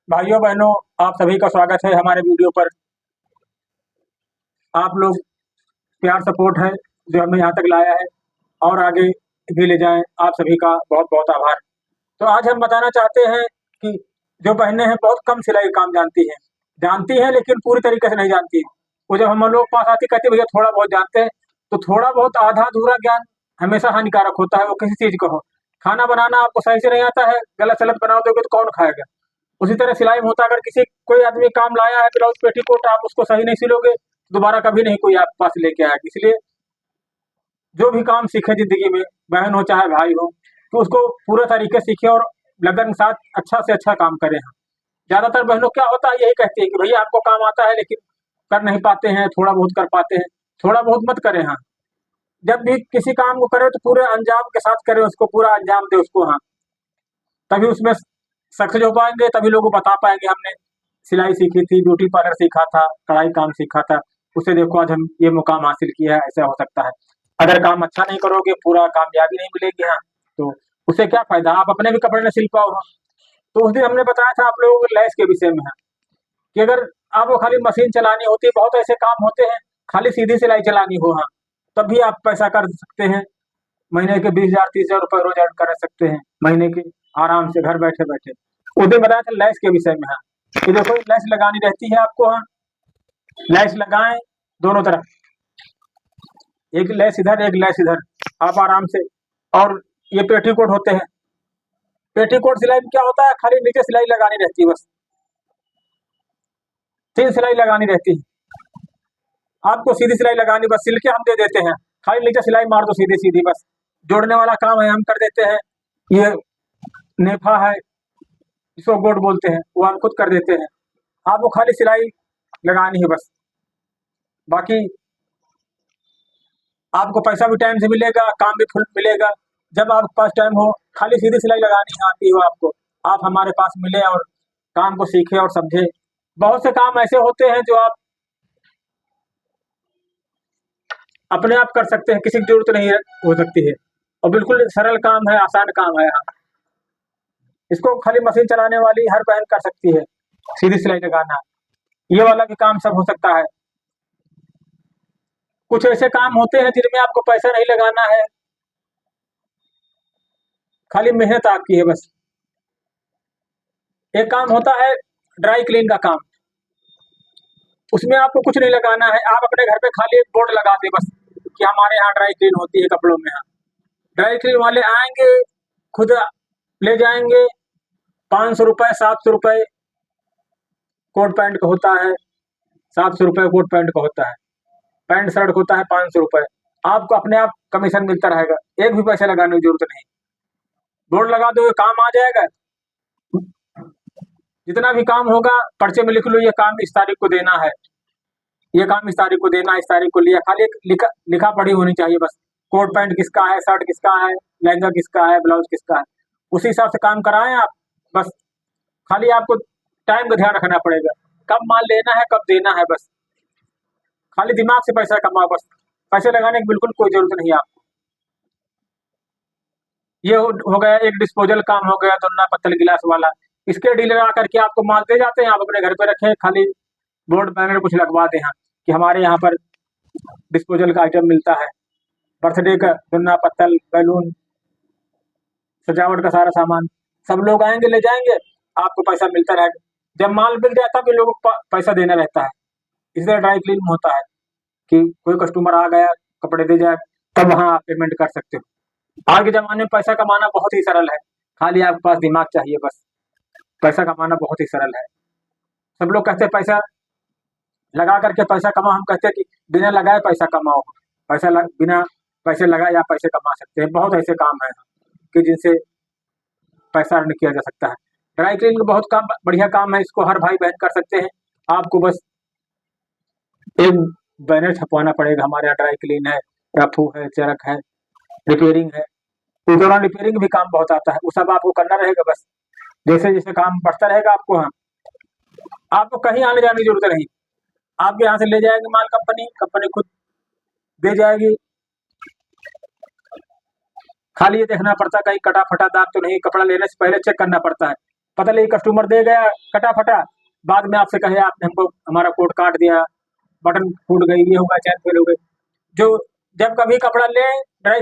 भाइयों बहनों, आप सभी का स्वागत है हमारे वीडियो पर। आप लोग प्यार सपोर्ट है जो हमें यहाँ तक लाया है और आगे भी ले जाएं। आप सभी का बहुत बहुत आभार। तो आज हम बताना चाहते हैं कि जो बहनें हैं बहुत कम सिलाई काम जानती हैं लेकिन पूरी तरीके से नहीं जानती हैं। वो जब हम लोग पास आती कहती भैया थोड़ा बहुत जानते हैं, तो थोड़ा बहुत आधा अधूरा ज्ञान हमेशा हानिकारक होता है। वो किसी चीज़ का हो, खाना बनाना आपको सही से नहीं आता है, गलत सलत बना दोगे तो कौन खाएगा। उसी तरह सिलाई में होता है, अगर कोई आदमी काम लाया है ब्लाउज पेटीकोट, आप उसको सही नहीं सिलोगे तो दोबारा कभी नहीं कोई आपके पास लेके आएगा। इसलिए जो भी काम सीखे जिंदगी में, बहन हो चाहे भाई हो, तो उसको पूरे तरीके से सीखे और लगन के साथ अच्छा से अच्छा काम करें हम। ज्यादातर बहनों क्या होता है, यही कहती है कि भैया आपको काम आता है लेकिन कर नहीं पाते हैं, थोड़ा बहुत कर पाते हैं। थोड़ा बहुत मत करें। हाँ, जब भी किसी काम को करें तो पूरे अंजाम के साथ करें, उसको पूरा अंजाम दे उसको। हाँ, तभी उसमें सक्सेस हो पाएंगे, तभी लोग बता पाएंगे हमने सिलाई सीखी थी, ब्यूटी पार्लर सीखा था, कढ़ाई काम सीखा था, उसे देखो आज हम ये मुकाम हासिल किया है। ऐसा हो सकता है। अगर काम अच्छा नहीं करोगे, पूरा कामयाबी नहीं मिलेगी। हाँ, तो उसे क्या फायदा, आप अपने भी कपड़े न सिल पाओ। हाँ, तो उस दिन हमने बताया था आप लोगों को लैस के विषय में है कि अगर आपको खाली मशीन चलानी होती है, बहुत ऐसे काम होते हैं खाली सीधी सिलाई चलानी हो, हाँ, तब भी आप पैसा कर सकते हैं। महीने के 20,000 30,000 रुपए रोज अर्न कर सकते हैं महीने के, आराम से घर बैठे बैठे। उस दिन बताया था लैस के विषय में। हाँ, कि देखो लैस लगानी रहती है आपको। हाँ, लैस लगाएं दोनों तरफ, एक लैस इधर एक लैस इधर, आप आराम से। और ये पेटीकोट होते हैं, पेटीकोट सिलाई में क्या होता है, खाली नीचे सिलाई लगानी रहती है बस, 3 सिलाई लगानी रहती है। आपको सीधी सिलाई लगानी, बस सिल के हम दे देते हैं, खाली नीचे सिलाई मार दो सीधी सीधी बस। जोड़ने वाला काम है हम कर देते हैं। ये नेफा है, इसको गोट बोलते हैं, वो हम खुद कर देते हैं। आपको खाली सिलाई लगानी है बस, बाकी आपको पैसा भी टाइम से मिलेगा, काम भी फुल मिलेगा। जब आपके पास टाइम हो, खाली सीधी सिलाई लगानी आती हो आपको, आप हमारे पास मिले और काम को सीखे और समझे। बहुत से काम ऐसे होते हैं जो आप अपने आप कर सकते हैं, किसी की जरूरत नहीं हो सकती है, और बिल्कुल सरल काम है, आसान काम है। हाँ, इसको खाली मशीन चलाने वाली हर बहन कर सकती है, सीधी सिलाई लगाना। ये वाला भी काम सब हो सकता है। कुछ ऐसे काम होते हैं जिनमें आपको पैसा नहीं लगाना है, खाली मेहनत आपकी है बस। एक काम होता है ड्राई क्लीन का काम, उसमें आपको कुछ नहीं लगाना है, आप अपने घर पे खाली एक बोर्ड लगा दे बस कि हमारे यहाँ ड्राई क्लीन होती है कपड़ों में। हाँ, ड्राई क्लीन वाले आएंगे, खुद ले जाएंगे। 500 रुपए 700 रुपए कोट पैंट का होता है, 700 रुपए कोट पैंट का होता है, पैंट शर्ट का होता है 500 रुपए। आपको अपने आप कमीशन मिलता रहेगा, एक भी पैसा लगाने की जरूरत नहीं। बोर्ड लगा दो, काम आ जाएगा। जितना भी काम होगा पर्चे में लिख लो, ये काम इस तारीख को देना है, ये काम इस तारीख को देना, इस तारीख को लिया। खाली एक लिखा पढ़ी होनी चाहिए बस, कोट पैंट किसका है, शर्ट किसका है, लहंगा किसका है, ब्लाउज किसका है, उसी हिसाब से काम कराएं आप बस। खाली आपको टाइम का ध्यान रखना पड़ेगा, कब माल लेना है कब देना है बस। खाली दिमाग से पैसा कमाओ बस, पैसे लगाने की बिल्कुल कोई जरूरत नहीं है आपको। ये हो गया एक डिस्पोजल काम हो गया, दोना पत्तल गिलास वाला। इसके डीलर आकर के आपको माल दे जाते हैं, आप अपने घर पे रखें, खाली बोर्ड बैनर कुछ लगवा दें। हाँ, कि हमारे यहाँ पर डिस्पोजल का आइटम मिलता है, बर्थडे का दोना पत्तल, बैलून, सजावट का सारा सामान। सब लोग आएंगे ले जाएंगे, आपको पैसा मिलता रहेगा। जब माल मिल जाए तब लोगों को पैसा देना रहता है। इसलिए ड्राई क्लीन में होता है कि कोई कस्टमर आ गया, कपड़े दे जाए, तब वहाँ आप पेमेंट कर सकते हो। आज के ज़माने में पैसा कमाना बहुत ही सरल है, खाली आपके पास दिमाग चाहिए बस। पैसा कमाना बहुत ही सरल है। सब लोग कहते हैं पैसा लगा करके पैसा कमाओ, हम कहते हैं कि बिना लगाए पैसा कमाओ। बिना पैसे लगाए आप पैसे कमा सकते हैं। बहुत ऐसे काम हैं कि जिनसे पैसा अर्न किया जा सकता है। ड्राई क्लीनिंग बहुत काम बढ़िया काम है, इसको हर भाई बहन कर सकते हैं। आपको बस एक बैनर छपवाना पड़ेगा, हमारे यहाँ ड्राई क्लीन है, रफू है, चरक है, रिपेयरिंग है। इस दौरान रिपेयरिंग भी काम बहुत आता है, वो सब आपको करना रहेगा बस। जैसे जैसे काम बढ़ता रहेगा आपको, हाँ, आपको कहीं आने जाने की जरूरत नहीं। आपके यहाँ से ले जाएगी माल कंपनी, कंपनी खुद दे जाएगी। खाली ये देखना पड़ता कहीं कटा फटा दाग तो नहीं, कपड़ा लेने से पहले चेक करना पड़ता है पता नहीं कस्टमर दे गया कटा फटा, बाद में आपसे कहे आपने हमको हमारा कोट काट दिया, बटन फूट गई, ये हो गया, चैन फेल हो गई। जो जब कभी कपड़ा लें ड्राई